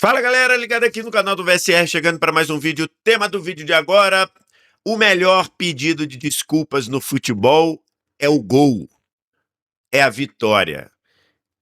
Fala galera, ligado aqui no canal do VSR, chegando para mais um vídeo. Tema do vídeo de agora: o melhor pedido de desculpas no futebol é o gol, é a vitória.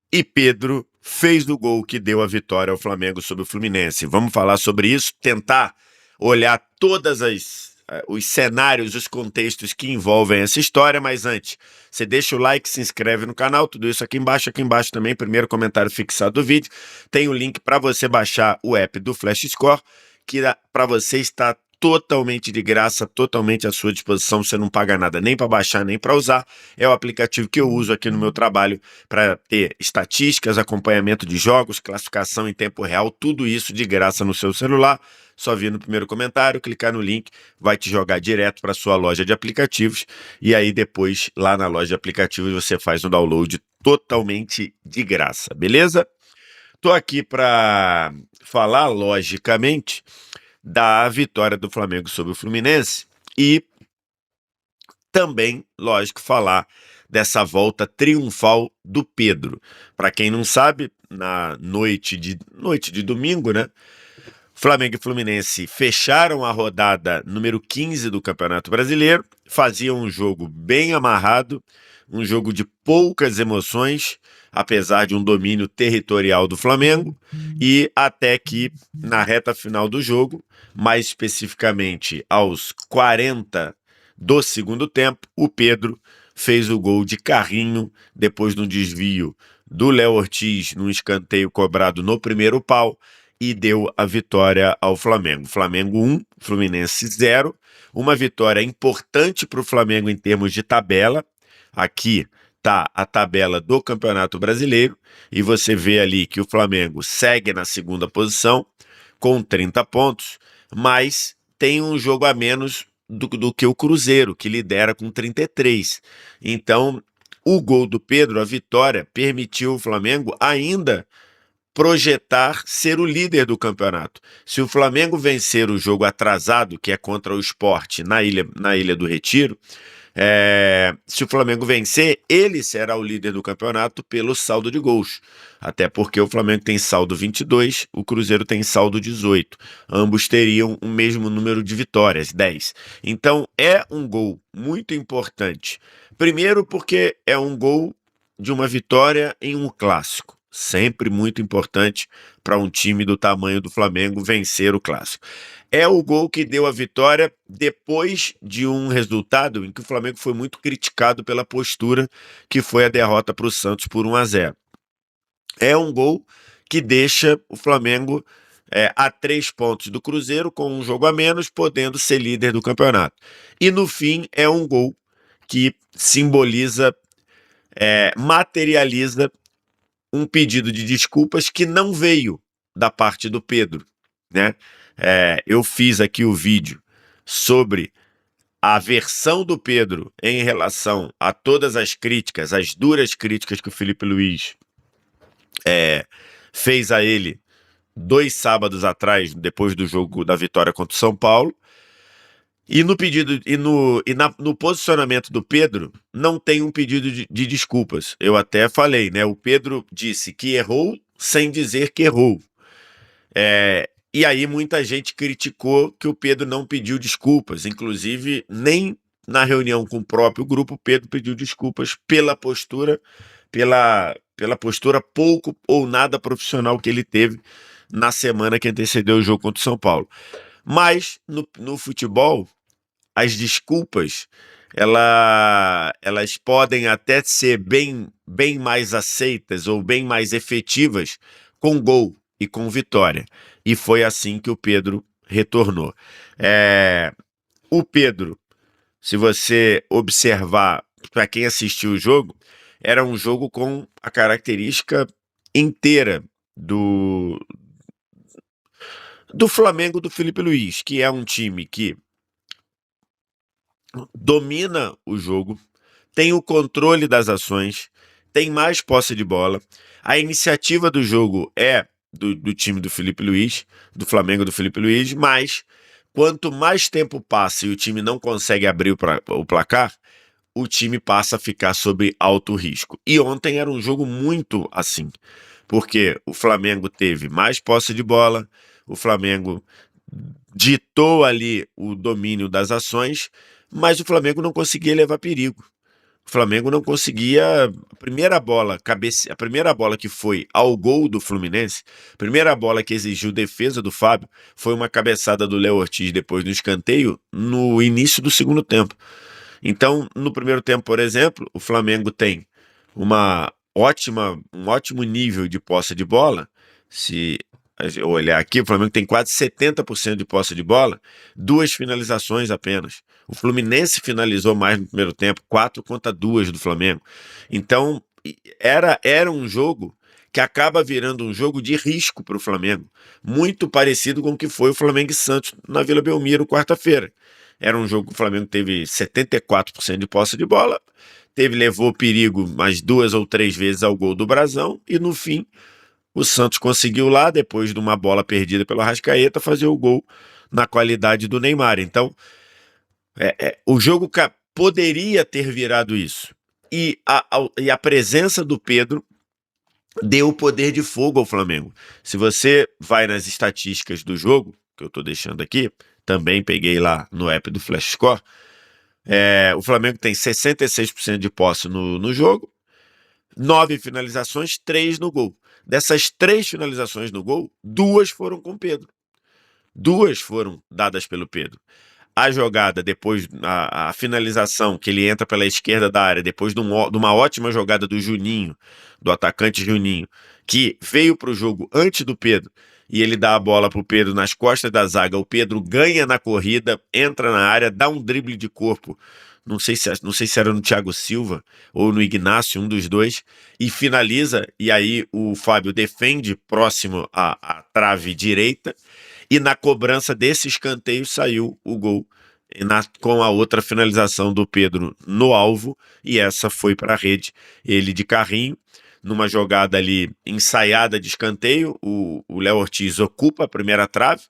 E Pedro fez o gol que deu a vitória ao Flamengo sobre o Fluminense. Vamos falar sobre isso, tentar olhar todas os cenários, os contextos que envolvem essa história, mas antes, você deixa o like, se inscreve no canal, tudo isso aqui embaixo também, primeiro comentário fixado do vídeo, tem o link para você baixar o app do Flash Score, que para você está totalmente de graça, totalmente à sua disposição, você não paga nada nem para baixar, nem para usar, é o aplicativo que eu uso aqui no meu trabalho para ter estatísticas, acompanhamento de jogos, classificação em tempo real, tudo isso de graça no seu celular. Só vir no primeiro comentário, clicar no link, vai te jogar direto para sua loja de aplicativos e aí depois lá na loja de aplicativos você faz um download totalmente de graça, beleza? Tô aqui para falar, logicamente, da vitória do Flamengo sobre o Fluminense e também, lógico, falar dessa volta triunfal do Pedro. Para quem não sabe, na noite de domingo, né? Flamengo e Fluminense fecharam a rodada número 15 do Campeonato Brasileiro, faziam um jogo bem amarrado, um jogo de poucas emoções, apesar de um domínio territorial do Flamengo, e até que na reta final do jogo, mais especificamente aos 40 do segundo tempo, o Pedro fez o gol de carrinho depois de um desvio do Léo Ortiz num escanteio cobrado no primeiro pau, e deu a vitória ao Flamengo. Flamengo 1, Fluminense 0. Uma vitória importante para o Flamengo em termos de tabela. Aqui está a tabela do Campeonato Brasileiro e você vê ali que o Flamengo segue na segunda posição com 30 pontos, mas tem um jogo a menos do que o Cruzeiro, que lidera com 33. Então, o gol do Pedro, a vitória, permitiu o Flamengo ainda projetar ser o líder do campeonato. Se o Flamengo vencer o jogo atrasado, que é contra o Sport na Ilha do Retiro, se o Flamengo vencer, ele será o líder do campeonato pelo saldo de gols. Até porque o Flamengo tem saldo 22, o Cruzeiro tem saldo 18. Ambos teriam o mesmo número de vitórias, 10. Então é um gol muito importante. Primeiro porque é um gol de uma vitória em um clássico. Sempre muito importante para um time do tamanho do Flamengo vencer o clássico. É o gol que deu a vitória depois de um resultado em que o Flamengo foi muito criticado pela postura, que foi a derrota para o Santos por 1-0. É um gol que deixa o Flamengo a 3 pontos do Cruzeiro, com um jogo a menos, podendo ser líder do campeonato. E no fim é um gol que simboliza, materializa um pedido de desculpas que não veio da parte do Pedro, né? Eu fiz aqui o vídeo sobre a versão do Pedro em relação a todas as críticas, as duras críticas que o Felipe Luiz fez a ele 2 sábados atrás, depois do jogo da vitória contra o São Paulo. E no pedido no posicionamento do Pedro, não tem um pedido de desculpas. Eu até falei, né? O Pedro disse que errou sem dizer que errou. E aí muita gente criticou que o Pedro não pediu desculpas. Inclusive, nem na reunião com o próprio grupo, o Pedro pediu desculpas pela postura pouco ou nada profissional que ele teve na semana que antecedeu o jogo contra o São Paulo. Mas no futebol, as desculpas, elas podem até ser bem mais aceitas ou bem mais efetivas com gol e com vitória. E foi assim que o Pedro retornou. O Pedro, se você observar, para quem assistiu o jogo, era um jogo com a característica inteira do Flamengo do Felipe Luiz, que é um time que domina o jogo, tem o controle das ações, tem mais posse de bola. A iniciativa do jogo é do time do Felipe Luiz, do Flamengo do Felipe Luiz, mas quanto mais tempo passa e o time não consegue abrir o placar, o time passa a ficar sob alto risco. E ontem era um jogo muito assim, porque o Flamengo teve mais posse de bola, o Flamengo ditou ali o domínio das ações, mas o Flamengo não conseguia levar perigo. O Flamengo não conseguia. A primeira bola que foi ao gol do Fluminense, a primeira bola que exigiu defesa do Fábio, foi uma cabeçada do Léo Ortiz depois do escanteio, no início do segundo tempo. Então, no primeiro tempo, por exemplo, o Flamengo tem um ótimo nível de posse de bola. Se eu olhar aqui, o Flamengo tem quase 70% de posse de bola, 2 finalizações apenas. O Fluminense finalizou mais no primeiro tempo, 4 contra 2 do Flamengo. Então, era um jogo que acaba virando um jogo de risco para o Flamengo, muito parecido com o que foi o Flamengo e Santos na Vila Belmiro, quarta-feira. Era um jogo que o Flamengo teve 74% de posse de bola, levou perigo mais 2 ou 3 vezes ao gol do Brasão, e no fim o Santos conseguiu lá, depois de uma bola perdida pelo Arrascaeta, fazer o gol na qualidade do Neymar. Então, o jogo poderia ter virado isso. E a presença do Pedro deu poder de fogo ao Flamengo. Se você vai nas estatísticas do jogo, que eu estou deixando aqui, também peguei lá no app do Flash Score, o Flamengo tem 66% de posse no jogo, 9 finalizações, 3 no gol. Dessas 3 finalizações no gol, 2 foram com o Pedro. 2 foram dadas pelo Pedro. A jogada, depois, a finalização, que ele entra pela esquerda da área, depois de uma ótima jogada do Juninho, do atacante Juninho, que veio para o jogo antes do Pedro, e ele dá a bola para o Pedro nas costas da zaga. O Pedro ganha na corrida, entra na área, dá um drible de corpo, não sei se era no Thiago Silva ou no Ignacio, um dos dois, e finaliza, e aí o Fábio defende próximo à trave direita, e na cobrança desse escanteio saiu o gol com a outra finalização do Pedro no alvo, e essa foi para a rede, ele de carrinho, numa jogada ali ensaiada de escanteio. O Léo Ortiz ocupa a primeira trave,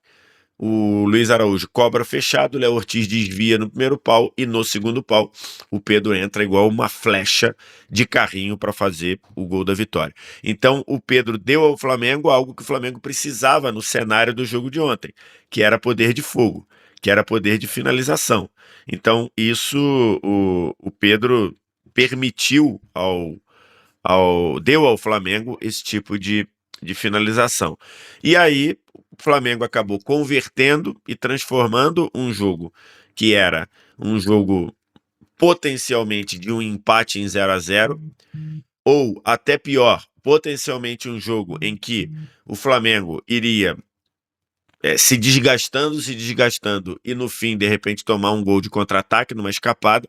o Luiz Araújo cobra fechado, o Léo Ortiz desvia no primeiro pau, e no segundo pau o Pedro entra igual uma flecha de carrinho para fazer o gol da vitória. Então o Pedro deu ao Flamengo algo que o Flamengo precisava no cenário do jogo de ontem, que era poder de fogo, que era poder de finalização. Então isso o Pedro permitiu deu ao Flamengo esse tipo de finalização. E aí o Flamengo acabou convertendo e transformando um jogo que era um jogo potencialmente de um empate em 0-0, ou até pior, potencialmente um jogo em que o Flamengo iria se desgastando, e no fim, de repente, tomar um gol de contra-ataque numa escapada.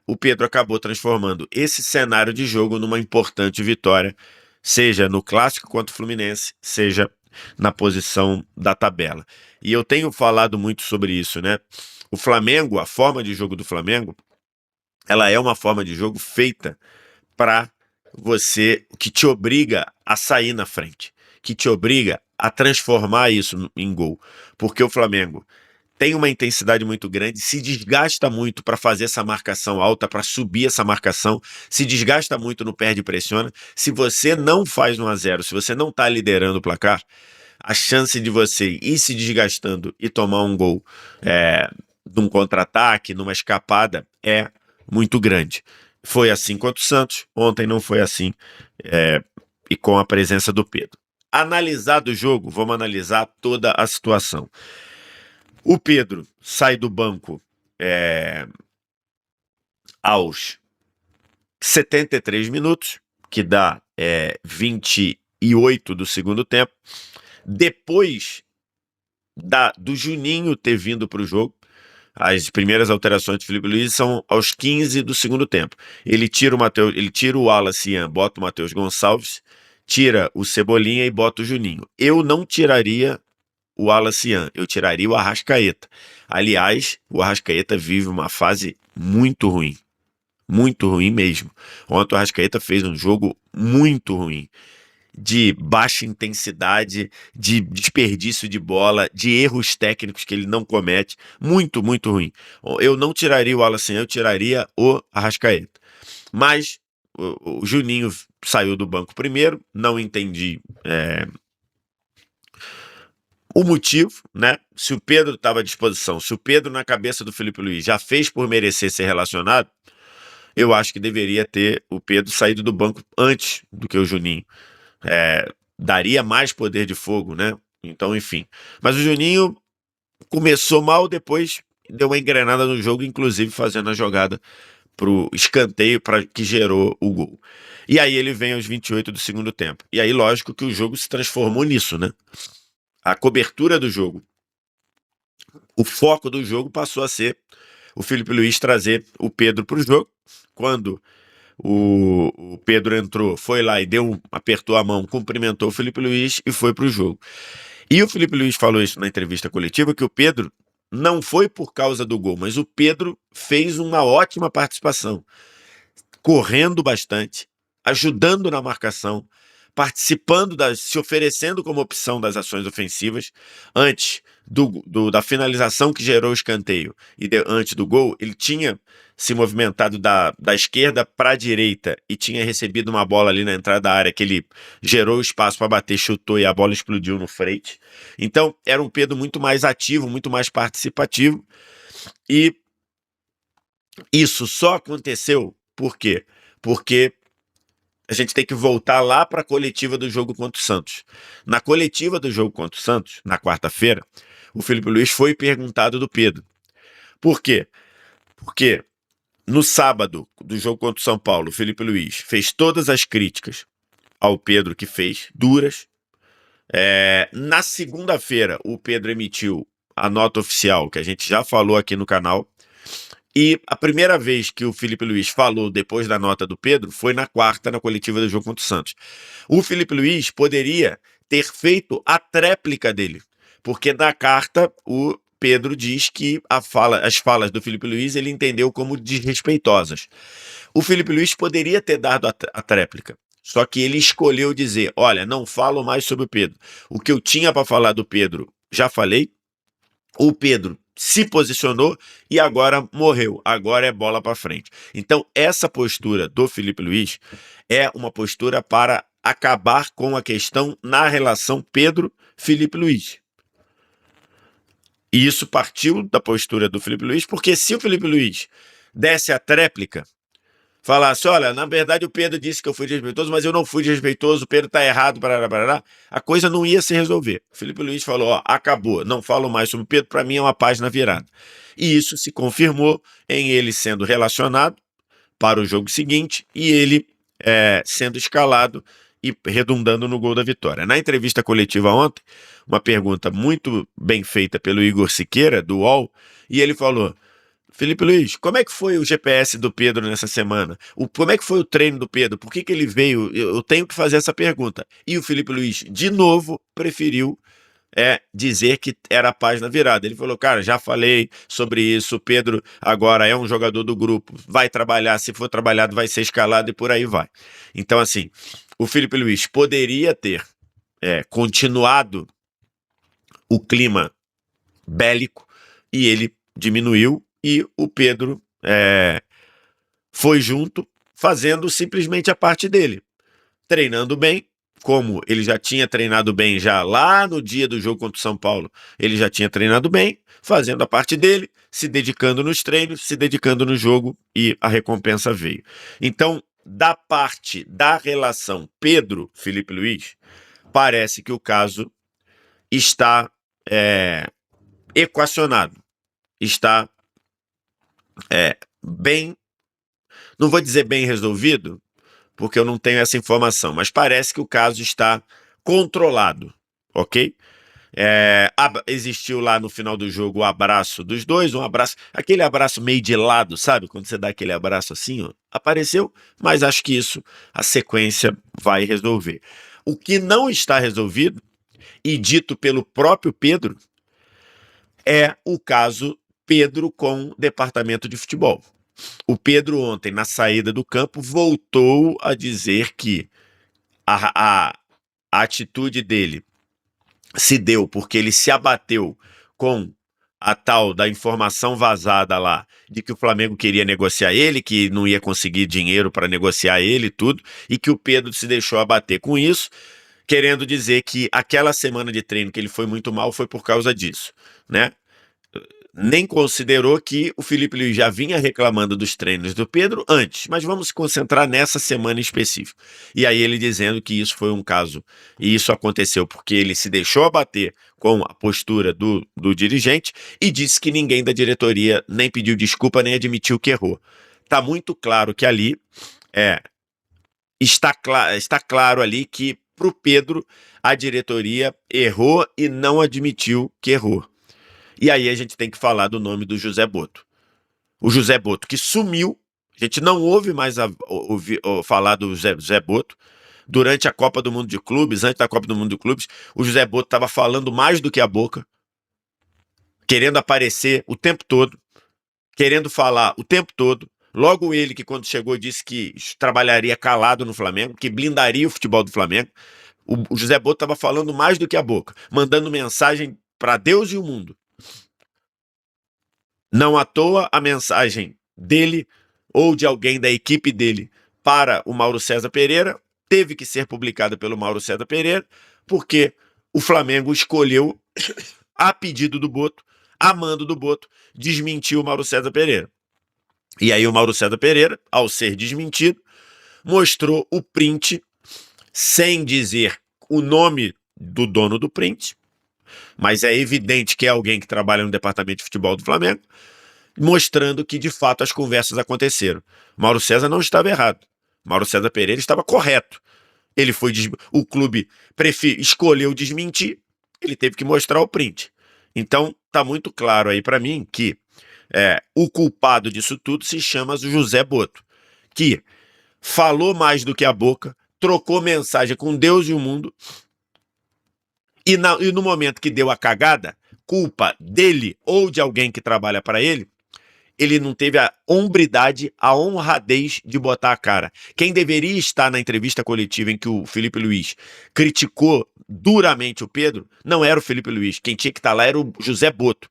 O Pedro acabou transformando esse cenário de jogo numa importante vitória, seja no clássico contra o Fluminense, seja na posição da tabela. E eu tenho falado muito sobre isso, né? O Flamengo, a forma de jogo do Flamengo, ela é uma forma de jogo feita para você, que te obriga a sair na frente, que te obriga a transformar isso em gol. Porque o Flamengo tem uma intensidade muito grande, se desgasta muito para fazer essa marcação alta, para subir essa marcação, se desgasta muito no perde e pressiona. Se você não faz 1-0, se você não está liderando o placar, a chance de você ir se desgastando e tomar um gol num contra-ataque, numa escapada, é muito grande. Foi assim contra o Santos, ontem não foi assim, e com a presença do Pedro. Analisado o jogo, vamos analisar toda a situação. O Pedro sai do banco aos 73 minutos, que dá 28 do segundo tempo. Depois do Juninho ter vindo para o jogo, as primeiras alterações de Felipe Luiz são aos 15 do segundo tempo. Ele tira o Wallace Ian, bota o Matheus Gonçalves, tira o Cebolinha e bota o Juninho. Eu não tiraria o Wallace Ian, eu tiraria o Arrascaeta. Aliás, o Arrascaeta vive uma fase muito ruim mesmo. Ontem o Arrascaeta fez um jogo muito ruim, de baixa intensidade, de desperdício de bola, de erros técnicos que ele não comete, muito, muito ruim. Eu não tiraria o Wallace Ian, eu tiraria o Arrascaeta. Mas o Juninho saiu do banco primeiro, não entendi o motivo, né? Se o Pedro estava à disposição, se o Pedro na cabeça do Felipe Luiz já fez por merecer ser relacionado, eu acho que deveria ter o Pedro saído do banco antes do que o Juninho. Daria mais poder de fogo, né? Então, enfim. Mas o Juninho começou mal, depois deu uma engrenada no jogo, inclusive fazendo a jogada pro escanteio que gerou o gol. E aí ele vem aos 28 do segundo tempo. E aí, lógico que o jogo se transformou nisso, né? A cobertura do jogo, o foco do jogo passou a ser o Felipe Luiz trazer o Pedro para o jogo. Quando o Pedro entrou, foi lá e apertou a mão, cumprimentou o Felipe Luiz e foi para o jogo. E o Felipe Luiz falou isso na entrevista coletiva, que o Pedro não foi por causa do gol, mas o Pedro fez uma ótima participação, correndo bastante, ajudando na marcação, participando, se oferecendo como opção das ações ofensivas. Antes da finalização que gerou o escanteio e antes do gol, ele tinha se movimentado da esquerda para a direita e tinha recebido uma bola ali na entrada da área que ele gerou espaço para bater, chutou e a bola explodiu no Freite. Então era um Pedro muito mais ativo, muito mais participativo, e isso só aconteceu por quê? Porque a gente tem que voltar lá para a coletiva do jogo contra o Santos. Na coletiva do jogo contra o Santos, na quarta-feira, o Felipe Luiz foi perguntado do Pedro. Por quê? Porque no sábado do jogo contra o São Paulo, o Felipe Luiz fez todas as críticas ao Pedro que fez, duras. Na segunda-feira, o Pedro emitiu a nota oficial, que a gente já falou aqui no canal. E a primeira vez que o Felipe Luiz falou depois da nota do Pedro foi na quarta, na coletiva do jogo contra o Santos. O Felipe Luiz poderia ter feito a tréplica dele, porque na carta o Pedro diz que as falas do Felipe Luiz ele entendeu como desrespeitosas. O Felipe Luiz poderia ter dado a tréplica, só que ele escolheu dizer: olha, não falo mais sobre o Pedro. O que eu tinha para falar do Pedro, já falei. O Pedro se posicionou e agora morreu. Agora é bola para frente. Então, essa postura do Felipe Luiz é uma postura para acabar com a questão na relação Pedro-Felipe Luiz. E isso partiu da postura do Felipe Luiz, porque se o Felipe Luiz desse a tréplica, falasse: olha, na verdade o Pedro disse que eu fui desrespeitoso, mas eu não fui desrespeitoso, o Pedro tá errado, parará, a coisa não ia se resolver. O Felipe Luiz falou: ó, acabou, não falo mais sobre o Pedro, para mim é uma página virada. E isso se confirmou em ele sendo relacionado para o jogo seguinte e ele sendo escalado e redundando no gol da vitória. Na entrevista coletiva ontem, uma pergunta muito bem feita pelo Igor Siqueira, do UOL, e ele falou: Felipe Luiz, como é que foi o GPS do Pedro nessa semana? Como é que foi o treino do Pedro? Por que ele veio? Eu tenho que fazer essa pergunta. E o Felipe Luiz, de novo, preferiu dizer que era a página virada. Ele falou: cara, já falei sobre isso, o Pedro agora é um jogador do grupo, vai trabalhar, se for trabalhado vai ser escalado e por aí vai. Então, assim, o Felipe Luiz poderia ter continuado o clima bélico e ele diminuiu e o Pedro foi junto, fazendo simplesmente a parte dele, treinando bem, como ele já tinha treinado bem já lá no dia do jogo contra o São Paulo, ele já tinha treinado bem, fazendo a parte dele, se dedicando nos treinos, se dedicando no jogo, e a recompensa veio. Então, da parte da relação Pedro-Felipe Luiz, parece que o caso está equacionado, está bem, não vou dizer bem resolvido, porque eu não tenho essa informação, mas parece que o caso está controlado, ok? Existiu lá no final do jogo o abraço dos dois, aquele abraço meio de lado, sabe? Quando você dá aquele abraço assim, ó, apareceu, mas acho que isso a sequência vai resolver. O que não está resolvido, e dito pelo próprio Pedro, é o caso Pedro com o departamento de futebol. O Pedro ontem, na saída do campo, voltou a dizer que a atitude dele se deu porque ele se abateu com a tal da informação vazada lá de que o Flamengo queria negociar ele, que não ia conseguir dinheiro para negociar ele e tudo, e que o Pedro se deixou abater com isso, querendo dizer que aquela semana de treino que ele foi muito mal foi por causa disso, né? Nem considerou que o Felipe Luiz já vinha reclamando dos treinos do Pedro antes, mas vamos se concentrar nessa semana em específico. E aí ele dizendo que isso foi um caso, e isso aconteceu porque ele se deixou abater com a postura do dirigente e disse que ninguém da diretoria nem pediu desculpa nem admitiu que errou. Tá muito claro que ali é, está claro ali que para o Pedro a diretoria errou e não admitiu que errou. E aí a gente tem que falar do nome do José Boto. O José Boto que sumiu, a gente não ouve mais falar do José Boto. Durante a Copa do Mundo de Clubes, antes da Copa do Mundo de Clubes, o José Boto estava falando mais do que a boca, querendo aparecer o tempo todo, querendo falar o tempo todo. Logo ele que quando chegou disse que trabalharia calado no Flamengo, que blindaria o futebol do Flamengo. O José Boto estava falando mais do que a boca, mandando mensagem para Deus e o mundo. Não à toa a mensagem dele ou de alguém da equipe dele para o Mauro César Pereira teve que ser publicada pelo Mauro César Pereira, porque o Flamengo escolheu, a pedido do Boto, a mando do Boto, desmentir o Mauro César Pereira. E aí o Mauro César Pereira, ao ser desmentido, mostrou o print sem dizer o nome do dono do print, mas é evidente que é alguém que trabalha no departamento de futebol do Flamengo, mostrando que de fato as conversas aconteceram. Mauro César não estava errado. Mauro César Pereira estava correto. Ele foi o clube escolheu desmentir, ele teve que mostrar o print. Então tá muito claro aí para mim que o culpado disso tudo se chama José Boto, que falou mais do que a boca, trocou mensagem com Deus e o mundo, e no momento que deu a cagada, culpa dele ou de alguém que trabalha para ele não teve a hombridade, a honradez de botar a cara. Quem deveria estar na entrevista coletiva em que o Felipe Luiz criticou duramente o Pedro, não era o Felipe Luiz. Quem tinha que estar lá era o José Boto.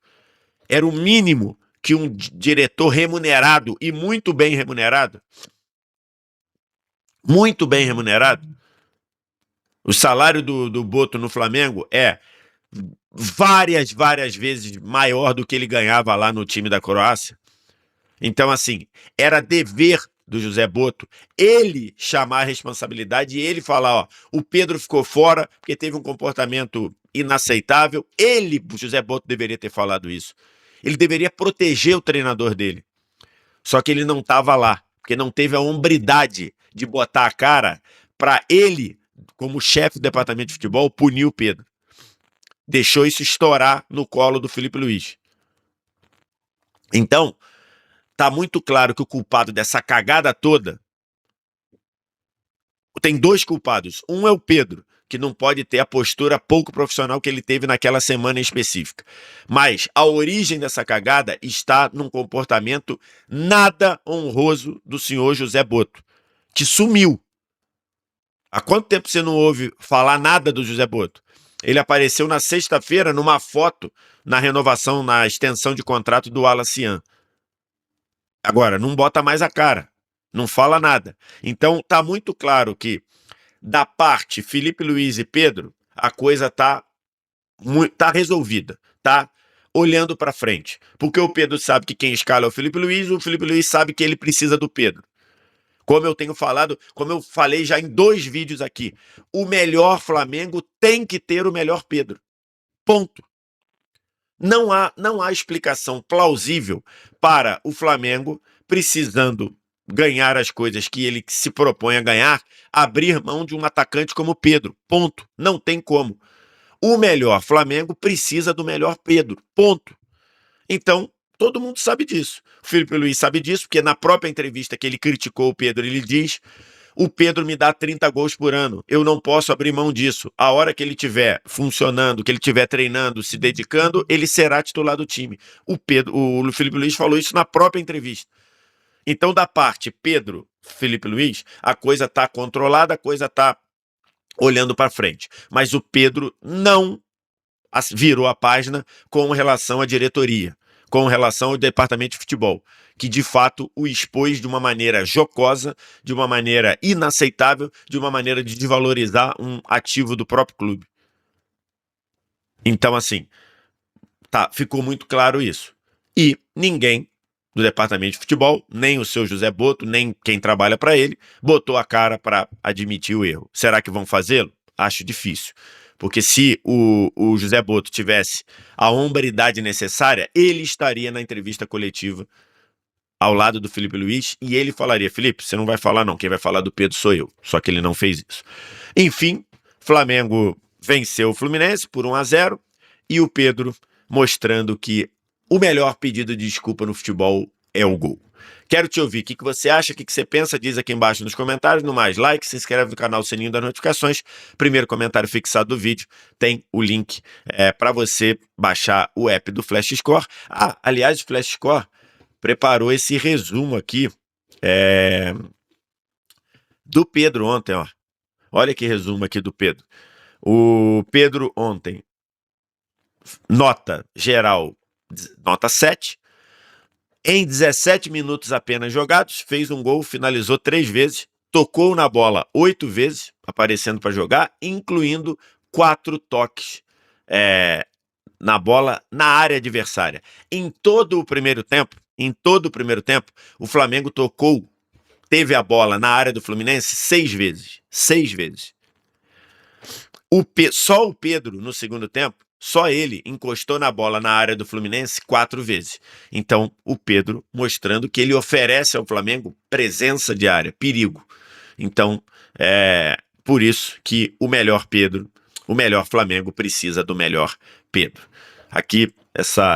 Era o mínimo que um diretor remunerado e muito bem remunerado, o salário do Boto no Flamengo é várias vezes maior do que ele ganhava lá no time da Croácia. Então, assim, era dever do José Boto ele chamar a responsabilidade e ele falar, ó, o Pedro ficou fora porque teve um comportamento inaceitável. Ele, o José Boto, deveria ter falado isso. Ele deveria proteger o treinador dele. Só que ele não estava lá, porque não teve a hombridade de botar a cara para ele, como chefe do departamento de futebol, punir o Pedro. Deixou isso estourar no colo do Felipe Luiz. Então, tá muito claro que o culpado dessa cagada toda tem dois culpados. Um é o Pedro, que não pode ter a postura pouco profissional que ele teve naquela semana em específica. Mas a origem dessa cagada está num comportamento nada honroso do senhor José Boto, que sumiu. Há quanto tempo você não ouve falar nada do José Boto? Ele apareceu na sexta-feira numa foto na renovação, na extensão de contrato do Alacian. Agora, não bota mais a cara, não fala nada. Então, tá muito claro que, da parte Felipe Luiz e Pedro, a coisa tá resolvida, tá olhando para frente. Porque o Pedro sabe que quem escala é o Felipe Luiz sabe que ele precisa do Pedro. Como eu tenho falado, como eu falei já em 2 vídeos aqui, o melhor Flamengo tem que ter o melhor Pedro. Ponto. Não há explicação plausível para o Flamengo, precisando ganhar as coisas que ele se propõe a ganhar, abrir mão de um atacante como Pedro. Ponto. Não tem como. O melhor Flamengo precisa do melhor Pedro. Ponto. Então, todo mundo sabe disso. O Felipe Luiz sabe disso, porque na própria entrevista que ele criticou o Pedro, ele diz: o Pedro me dá 30 gols por ano, eu não posso abrir mão disso. A hora que ele estiver funcionando, que ele estiver treinando, se dedicando, ele será titular do time. O Felipe Luiz falou isso na própria entrevista. Então, da parte Pedro, Felipe Luiz, a coisa está controlada, a coisa está olhando para frente. Mas o Pedro não virou a página com relação à diretoria, com relação ao departamento de futebol, que de fato o expôs de uma maneira jocosa, de uma maneira inaceitável, de uma maneira de desvalorizar um ativo do próprio clube. Então, assim, tá, ficou muito claro isso. E ninguém do departamento de futebol, nem o seu José Boto, nem quem trabalha para ele, botou a cara para admitir o erro. Será que vão fazê-lo? Acho difícil. Porque se o José Boto tivesse a hombridade necessária, ele estaria na entrevista coletiva ao lado do Felipe Luiz e ele falaria: Felipe, você não vai falar não, quem vai falar do Pedro sou eu. Só que ele não fez isso. Enfim, Flamengo venceu o Fluminense por 1-0 e o Pedro mostrando que o melhor pedido de desculpa no futebol é o gol. Quero te ouvir. O que você acha? O que você pensa? Diz aqui embaixo nos comentários. No mais, like, se inscreve no canal, sininho das notificações. Primeiro comentário fixado do vídeo tem o link para você baixar o app do Flash Score. Ah, aliás, o Flash Score preparou esse resumo aqui do Pedro ontem, ó. Olha que resumo aqui do Pedro. O Pedro ontem, nota geral, nota 7. Em 17 minutos apenas jogados, fez um gol, finalizou 3 vezes, tocou na bola 8 vezes, aparecendo para jogar, incluindo 4 toques na bola na área adversária. Em todo o primeiro tempo, o Flamengo teve a bola na área do Fluminense 6 vezes. 6 vezes. Só o Pedro, no segundo tempo, só ele encostou na bola na área do Fluminense 4 vezes. Então, o Pedro mostrando que ele oferece ao Flamengo presença de área, perigo. Então, por isso que o melhor Flamengo precisa do melhor Pedro. Aqui,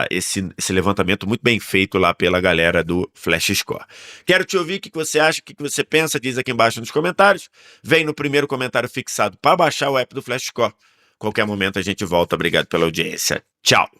esse levantamento muito bem feito lá pela galera do Flash Score. Quero te ouvir o que você acha, o que você pensa, diz aqui embaixo nos comentários. Vem no primeiro comentário fixado para baixar o app do Flash Score. Qualquer momento a gente volta. Obrigado pela audiência. Tchau.